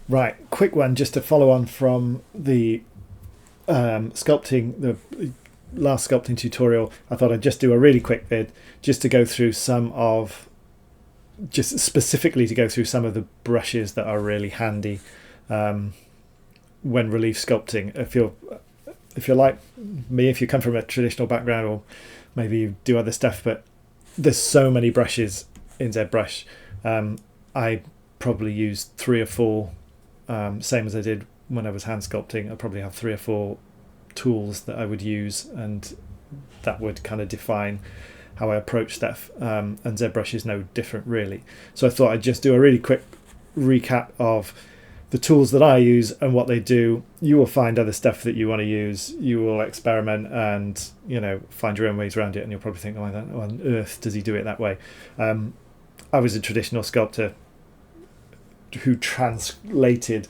Right, quick one just to follow on from the sculpting, the last sculpting tutorial. I thought I'd just do a really quick vid just to go through just specifically to go through some of the brushes that are really handy when relief sculpting. If you're like me, if you come from a traditional background, or maybe you do other stuff, but there's so many brushes in ZBrush. I probably use 3 or 4, same as I did when I was hand sculpting. I probably have 3 or 4 tools that I would use, and that would kind of define how I approach stuff. And ZBrush is no different, really. So I thought I'd just do a really quick recap of the tools that I use and what they do. You will find other stuff that you want to use. You will experiment and find your own ways around it, and you'll probably think, "Oh, how on earth does he do it that way?" I was a traditional sculptor who translated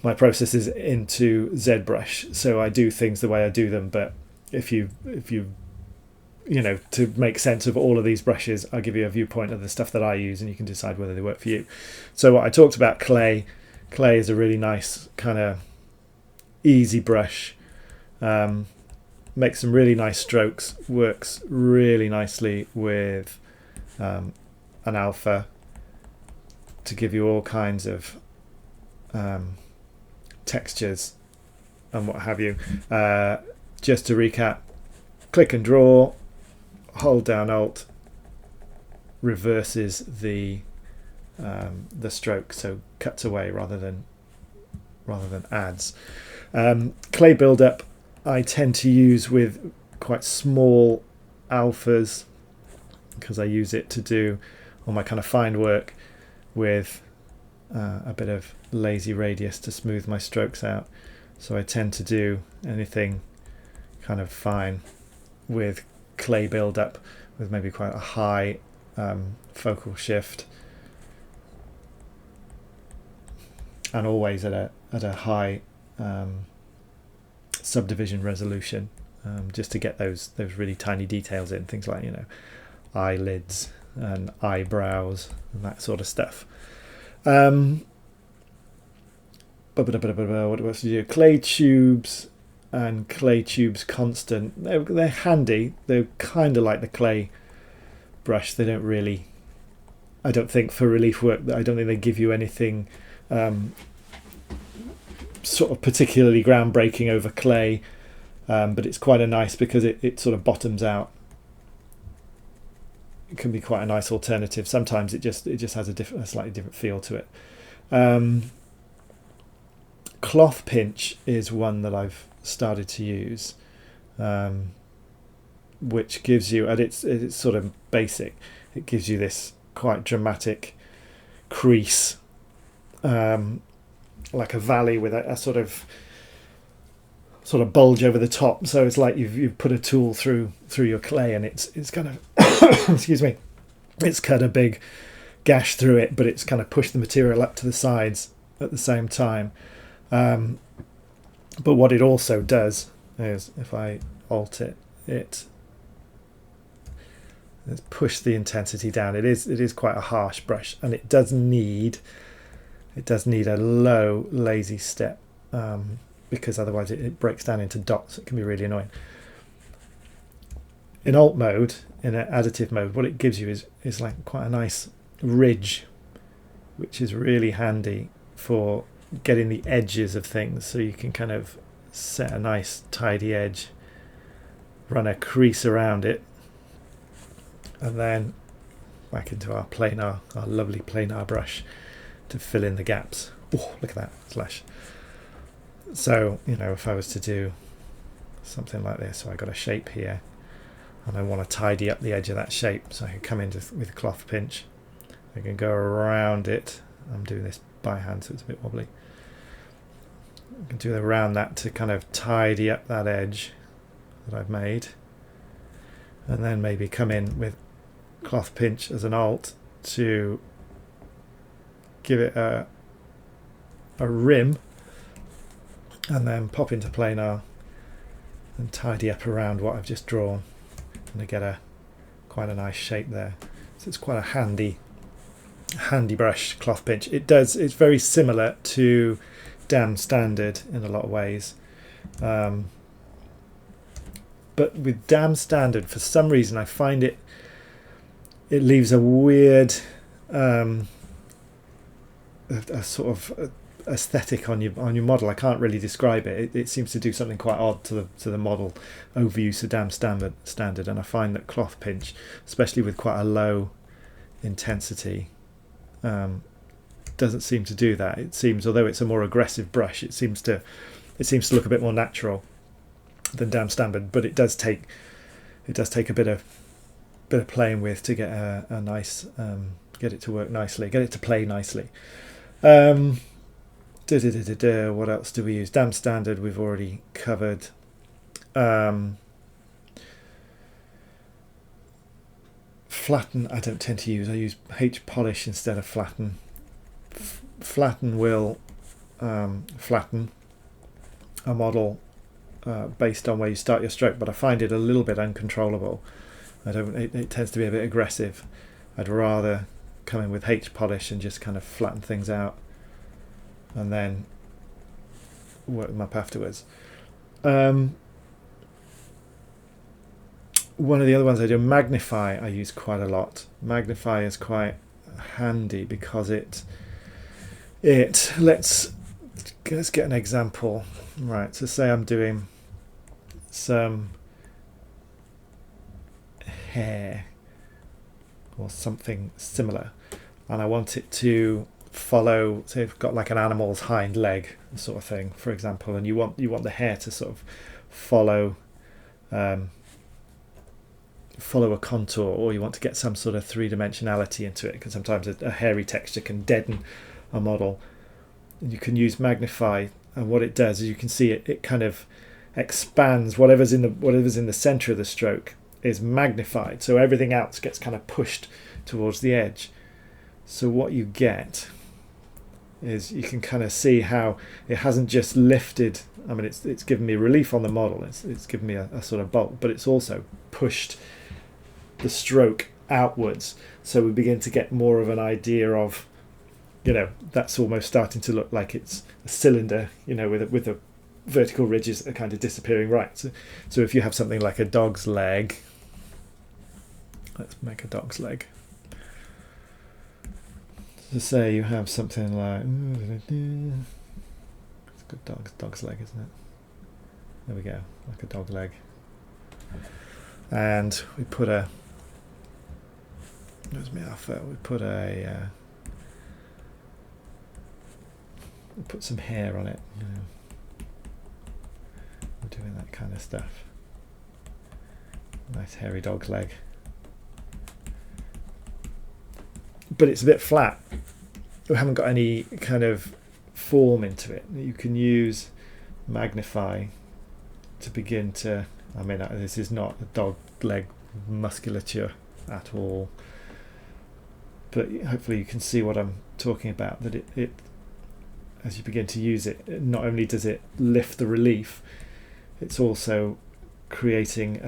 my processes into ZBrush, so I do things the way I do them. But if you to make sense of all of these brushes, I'll give you a viewpoint of the stuff that I use, and you can decide whether they work for you. So what I talked about, clay is a really nice kind of easy brush, makes some really nice strokes, works really nicely with an alpha to give you all kinds of textures and what have you. Just to recap, click and draw, hold down Alt, reverses the stroke, so cuts away rather than adds. Clay build-up I tend to use with quite small alphas, because I use it to do all my kind of fine work with a bit of lazy radius to smooth my strokes out. So I tend to do anything kind of fine with clay build-up, with maybe quite a high focal shift, and always at a high subdivision resolution, just to get those really tiny details in, things like eyelids and eyebrows and that sort of stuff. What else do you do? Clay tubes and clay tubes constant. They're handy. They're kind of like the clay brush. They don't really, I don't think, for relief work, I don't think they give you anything sort of particularly groundbreaking over clay, but it's quite a nice, because it sort of bottoms out. It can be quite a nice alternative. Sometimes it just has a slightly different feel to it. Cloth pinch is one that I've started to use, which gives you, and it's sort of basic, it gives you this quite dramatic crease, like a valley with a sort of bulge over the top. So it's like you've put a tool through your clay, and it's kind of excuse me, it's cut a big gash through it, but it's kind of pushed the material up to the sides at the same time. But what it also does is, if I alt it's push the intensity down. It is quite a harsh brush, and it does need a low lazy step, because otherwise it breaks down into dots. It can be really annoying. In alt mode, in an additive mode, what it gives you is like quite a nice ridge, which is really handy for getting the edges of things. So you can kind of set a nice tidy edge, run a crease around it, and then back into our lovely planar brush to fill in the gaps. Oh, look at that slash. So if I was to do something like this, so I got a shape here, and I want to tidy up the edge of that shape, so I can come in with cloth pinch. I can go around it. I'm doing this by hand, so it's a bit wobbly. I can do around that to kind of tidy up that edge that I've made, and then maybe come in with cloth pinch as an alt to give it a rim, and then pop into planar and tidy up around what I've just drawn, and I get quite a nice shape there. So it's quite a handy handy brush cloth pinch. It's very similar to Dam Standard in a lot of ways, but with Dam Standard, for some reason I find it leaves a weird a sort of aesthetic on your model. I can't really describe it. It seems to do something quite odd to the model, overuse of Dam Standard, and I find that cloth pinch, especially with quite a low intensity, doesn't seem to do that. It seems, although it's a more aggressive brush, it seems to look a bit more natural than Dam Standard, but it does take a bit of playing with to get a nice get it to work nicely, get it to play nicely. What else do we use? Dam Standard we've already covered. Flatten I don't tend to use. I use H polish instead of flatten. Flatten will flatten a model based on where you start your stroke, but I find it a little bit uncontrollable. It tends to be a bit aggressive. I'd rather come in with H polish and just kind of flatten things out and then work them up afterwards. One of the other ones I do, Magnify, I use quite a lot. Magnify is quite handy because let's get an example. Right, so say I'm doing some hair or something similar, and I want it to follow, say I've got like an animal's hind leg sort of thing, for example, and you want the hair to sort of follow a contour, or you want to get some sort of three-dimensionality into it, because sometimes a hairy texture can deaden a model. And you can use Magnify, and what it does is you can see it kind of expands whatever's in the center of the stroke is magnified, so everything else gets kind of pushed towards the edge. So what you get is you can kind of see how it hasn't just lifted. I mean, it's given me relief on the model, it's given me a sort of bulk, but it's also pushed the stroke outwards, so we begin to get more of an idea of, that's almost starting to look like it's a cylinder, with the vertical ridges that are kind of disappearing. Right, so if you have something like a dog's leg, let's make a dog's leg. So say you have something like, it's a good dog's leg, isn't it? There we go, like a dog leg. And we put put some hair on it. We're doing that kind of stuff. Nice hairy dog's leg. But it's a bit flat. We haven't got any kind of form into it. You can use Magnify to begin to, I mean, this is not a dog leg musculature at all, but hopefully you can see what I'm talking about, that it as you begin to use it, not only does it lift the relief, it's also creating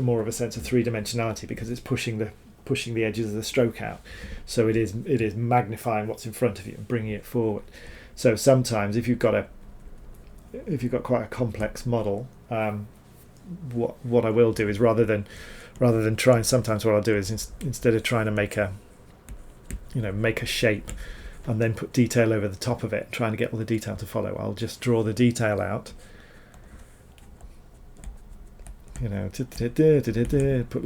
more of a sense of three-dimensionality, because it's pushing the edges of the stroke out. So it is magnifying what's in front of you and bringing it forward. So sometimes if you've got quite a complex model, what I will do is rather than trying, sometimes what I'll do is instead of trying to make a shape and then put detail over the top of it, trying to get all the detail to follow, I'll just draw the detail out, put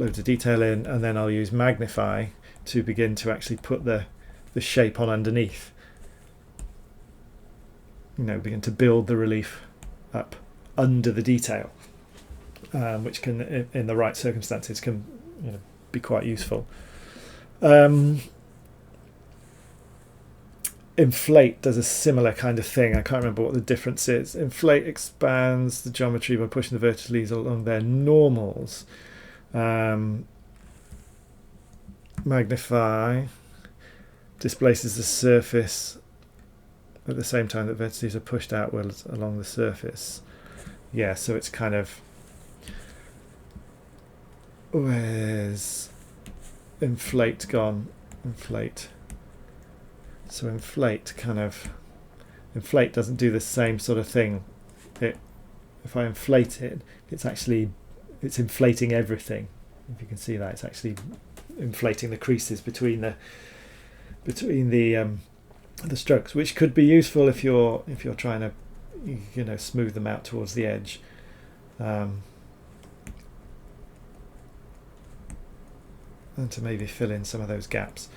loads of detail in, and then I'll use Magnify to begin to actually put the shape on underneath, begin to build the relief up under the detail, which can, in the right circumstances, can be quite useful. Inflate does a similar kind of thing. I can't remember what the difference is. Inflate expands the geometry by pushing the vertices along their normals. Magnify displaces the surface at the same time that vertices are pushed outwards along the surface. Yeah, so it's kind of, where's Inflate gone? Inflate. So inflate doesn't do the same sort of thing. If I inflate it, it's inflating everything. If you can see that, it's actually inflating the creases between the strokes, which could be useful if you're trying to smooth them out towards the edge. And to maybe fill in some of those gaps.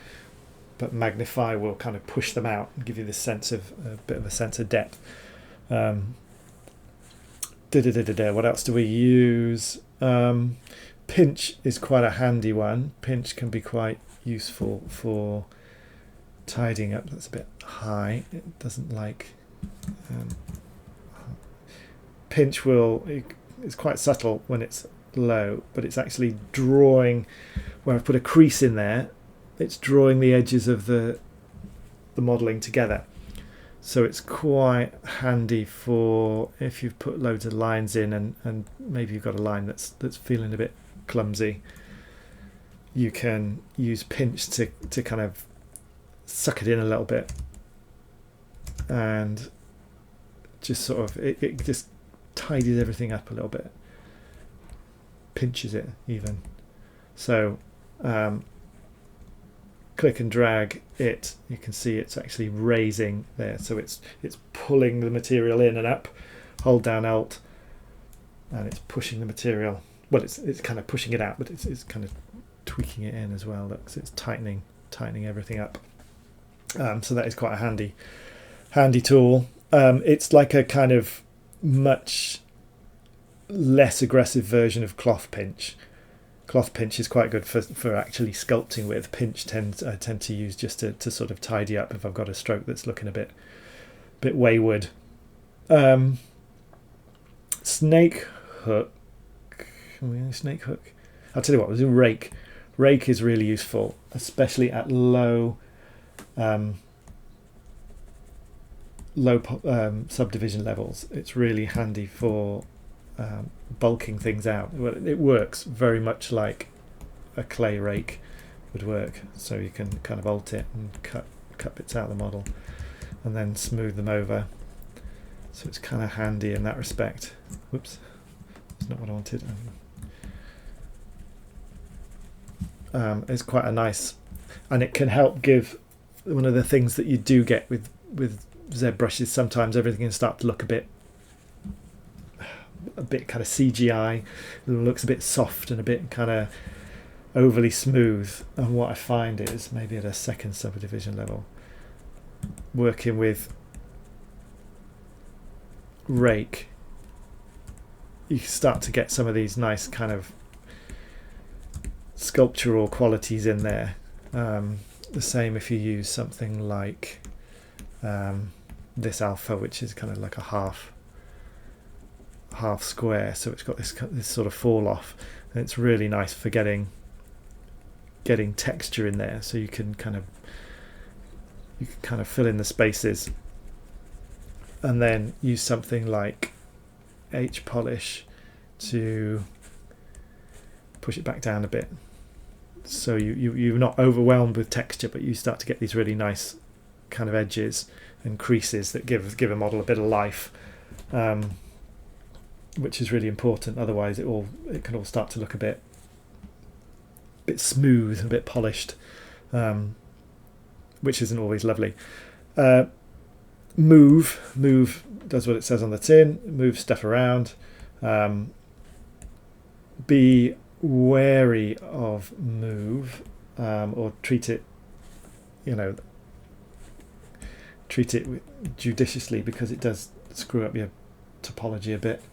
But magnify will kind of push them out and give you this sense of a bit of a sense of depth. What else do we use? Pinch is quite a handy one. Pinch can be quite useful for tidying up. That's a bit high. It doesn't like. Pinch it's quite subtle when it's low, but it's actually drawing. Where I've put a crease in there, it's drawing the edges of the modelling together. So it's quite handy for if you've put loads of lines in and maybe you've got a line that's feeling a bit clumsy. You can use pinch to kind of suck it in a little bit and just sort of it just tidies everything up a little bit, pinches it even. So click and drag it, you can see it's actually raising there, so it's pulling the material in and up. Hold down Alt and it's pushing the material, well it's kind of pushing it out, but it's kind of tweaking it in as well. Look, so it's tightening everything up. So that is quite a handy tool. It's like a kind of much less aggressive version of cloth pinch. Cloth pinch is quite good for actually sculpting with. Pinch I tend to use just to sort of tidy up if I've got a stroke that's looking a bit wayward. Snake hook. Snake hook. I'll tell you what, it was a rake. Rake is really useful, especially at low subdivision levels. It's really handy for bulking things out. Well, it works very much like a clay rake would work, so you can kind of alt it and cut bits out of the model and then smooth them over. So it's kind of handy in that respect. Whoops, that's not what I wanted. It's quite a nice, and it can help give. One of the things that you do get with ZBrush is sometimes everything can start to look a bit kind of CGI. It looks a bit soft and a bit kind of overly smooth. And what I find is, maybe at a second subdivision level, working with rake, you start to get some of these nice kind of sculptural qualities in there. The same if you use something like this alpha, which is kind of like a half square, so it's got this sort of fall off, and it's really nice for getting texture in there, so you can kind of fill in the spaces, and then use something like H polish to push it back down a bit, so you're not overwhelmed with texture, but you start to get these really nice kind of edges and creases that give a model a bit of life, which is really important. Otherwise it can all start to look a bit smooth, a bit polished, which isn't always lovely. Move does what it says on the tin, move stuff around. Be wary of move, or treat it judiciously, because it does screw up your topology a bit,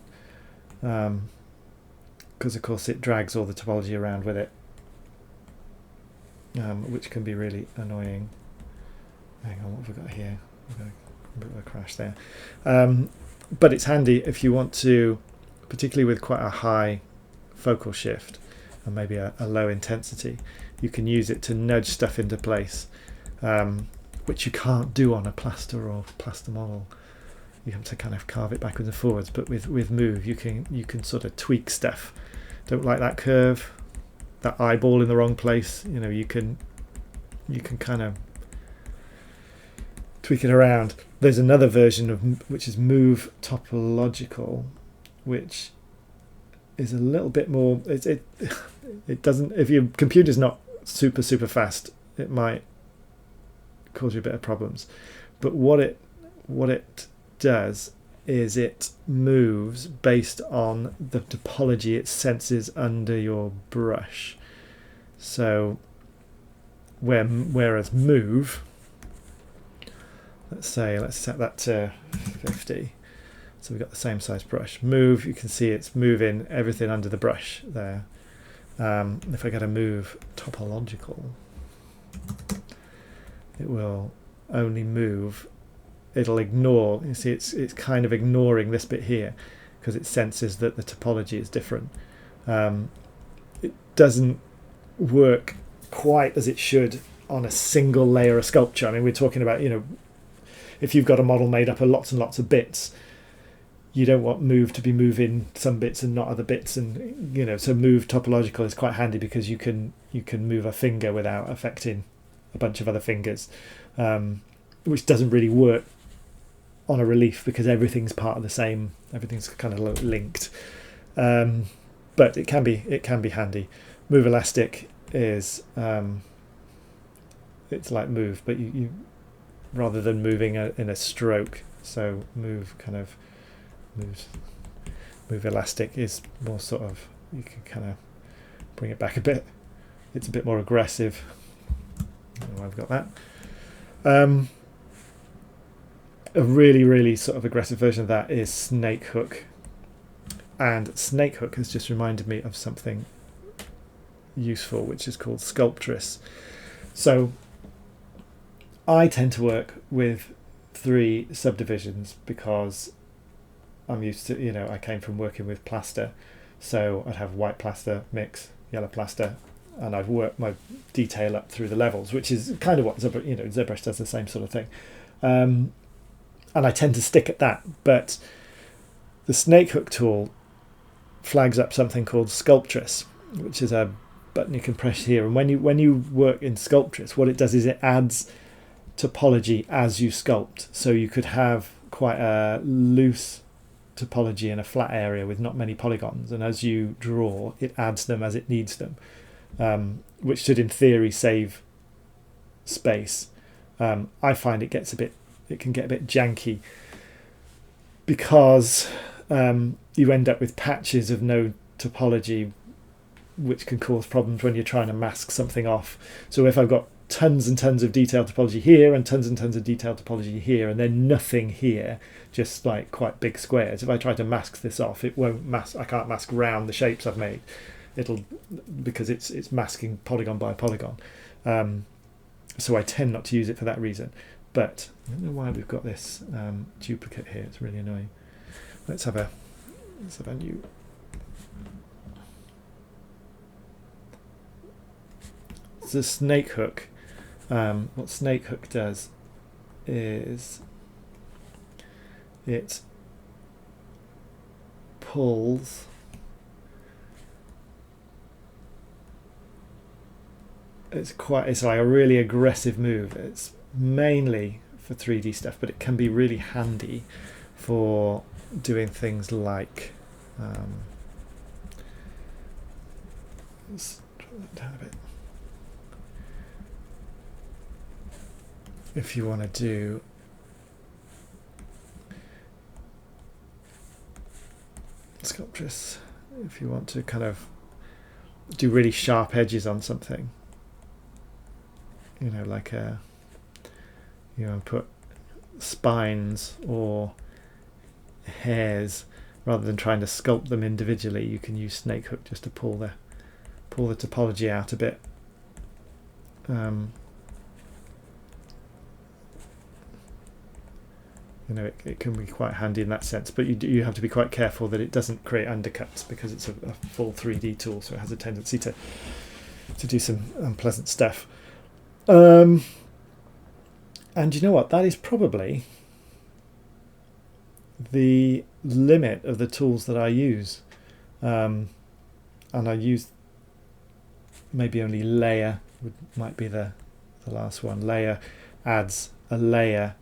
because of course it drags all the topology around with it, which can be really annoying. Hang on, what have we got here? We've got a bit of a crash there, but it's handy if you want to, particularly with quite a high focal shift and maybe a low intensity, you can use it to nudge stuff into place, which you can't do on a plaster or plaster model. You have to kind of carve it backwards and forwards, but with move you can sort of tweak stuff. Don't like that curve, that eyeball in the wrong place, you can kind of tweak it around. There's another version of which is move topological, which is a little bit more. It doesn't. If your computer's not super fast, it might cause you a bit of problems. But what it does is it moves based on the topology it senses under your brush. So whereas move, let's set that to 50. So we've got the same size brush. Move, you can see it's moving everything under the brush there. If I go to move topological, it will only move. It'll ignore. You see, it's kind of ignoring this bit here because it senses that the topology is different. It doesn't work quite as it should on a single layer of sculpture. I mean, we're talking about, you know, if you've got a model made up of lots and lots of bits, you don't want move to be moving some bits and not other bits, and you know, so move topological is quite handy because you can move a finger without affecting a bunch of other fingers, which doesn't really work on a relief because everything's part of the same, everything's kind of linked, but it can be handy. Move elastic is it's like move, but you rather than moving in a stroke, so move elastic is more sort of, you can kind of bring it back a bit. It's a bit more aggressive. Oh, I've got that. A really sort of aggressive version of that is snake hook, and snake hook has just reminded me of something useful which is called sculptress. So I tend to work with 3 subdivisions because I'm used to, you know, I came from working with plaster, so I'd have white plaster mix, yellow plaster, and I'd work my detail up through the levels, which is kind of what ZBrush does the same sort of thing. And I tend to stick at that, but the snake hook tool flags up something called sculptress, which is a button you can press here, and when you work in sculptress, what it does is it adds topology as you sculpt. So you could have quite a loose topology in a flat area with not many polygons, and as you draw, it adds them as it needs them, which should in theory save space. I find it can get a bit janky because you end up with patches of no topology, which can cause problems when you're trying to mask something off. So if I've got tons and tons of detailed topology here and tons of detailed topology here and then nothing here, just like quite big squares, if I try to mask this off, it won't mask. I can't mask round the shapes I've made, because it's masking polygon by polygon. So I tend not to use it for that reason. But I don't know why we've got this duplicate here. It's really annoying. Let's have a new. The snake hook. What snake hook does is it pulls it's like a really aggressive move. It's mainly for 3D stuff, but it can be really handy for doing things like let's turn that down a bit. If you want to do sculptress, if you want to kind of do really sharp edges on something, you know, like put spines or hairs, rather than trying to sculpt them individually, you can use snake hook just to pull the topology out a bit. You know, it can be quite handy in that sense, but you have to be quite careful that it doesn't create undercuts, because it's a full 3D tool, so it has a tendency to do some unpleasant stuff. And you know what? That is probably the limit of the tools that I use. And I use maybe only layer might be the last one. Layer adds a layer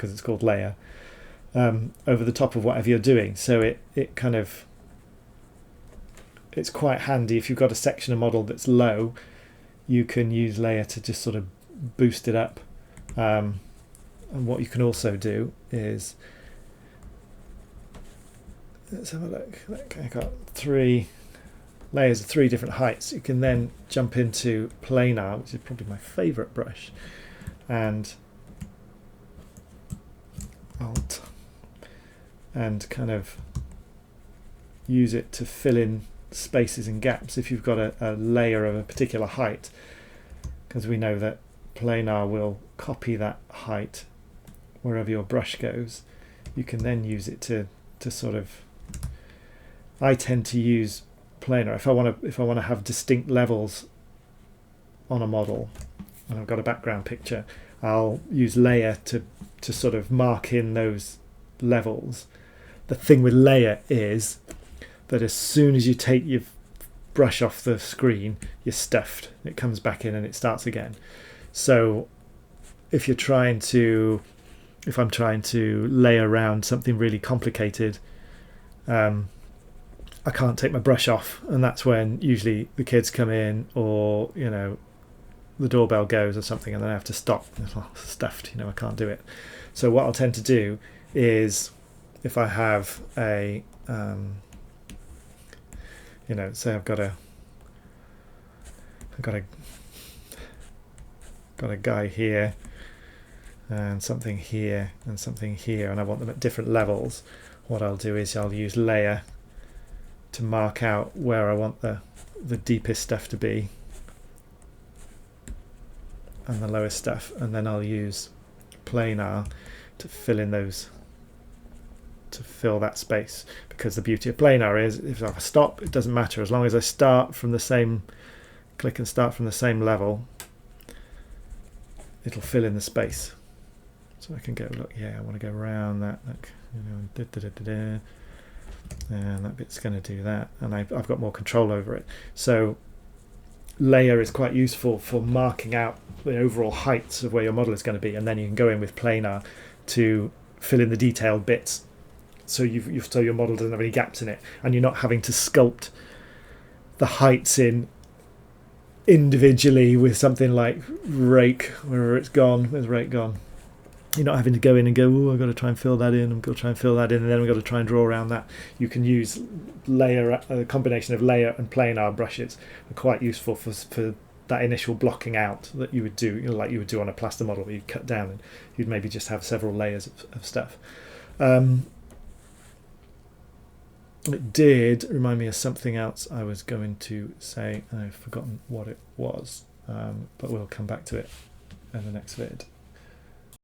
because it's called layer, over the top of whatever you're doing. So it kind of, it's quite handy if you've got a section of model that's low, you can use layer to just sort of boost it up. And what you can also do is, let's have a look. I've got 3 layers of 3 different heights. You can then jump into planar, which is probably my favourite brush, and Alt, and kind of use it to fill in spaces and gaps if you've got a layer of a particular height, because we know that planar will copy that height wherever your brush goes. You can then use it to sort of, I tend to use planar if I want to have distinct levels on a model and I've got a background picture. I'll use layer to sort of mark in those levels. The thing with layer is that as soon as you take your brush off the screen, you're stuffed. It comes back in and it starts again. So if I'm trying to layer around something really complicated, I can't take my brush off, and that's when usually the kids come in, or the doorbell goes or something, and then I have to stop. It's stuffed, I can't do it. So what I'll tend to do is, if I have a say I've got a guy here and something here and something here, and I want them at different levels, what I'll do is I'll use layer to mark out where I want the deepest stuff to be and the lowest stuff, and then I'll use planar to fill in those, to fill that space. Because the beauty of planar is, if I stop, it doesn't matter, as long as I start from the same, click and start from the same level, it'll fill in the space. So I can go, look, yeah, I want to go around that, look, and that bit's going to do that, and I've got more control over it. So layer is quite useful for marking out the overall heights of where your model is going to be, and then you can go in with planar to fill in the detailed bits, so so your model doesn't have any gaps in it, and you're not having to sculpt the heights in individually with something like rake, where it's gone. Where's rake gone? You're not having to go in and go, oh, I've got to try and fill that in, I've got to try and fill that in, and then we've got to try and draw around that. You can use layer, a combination of layer and planar brushes are quite useful for that initial blocking out that you would do, like you would do on a plaster model, where you cut down and you'd maybe just have several layers of stuff. It did remind me of something else I was going to say, and I've forgotten what it was, but we'll come back to it in the next vid.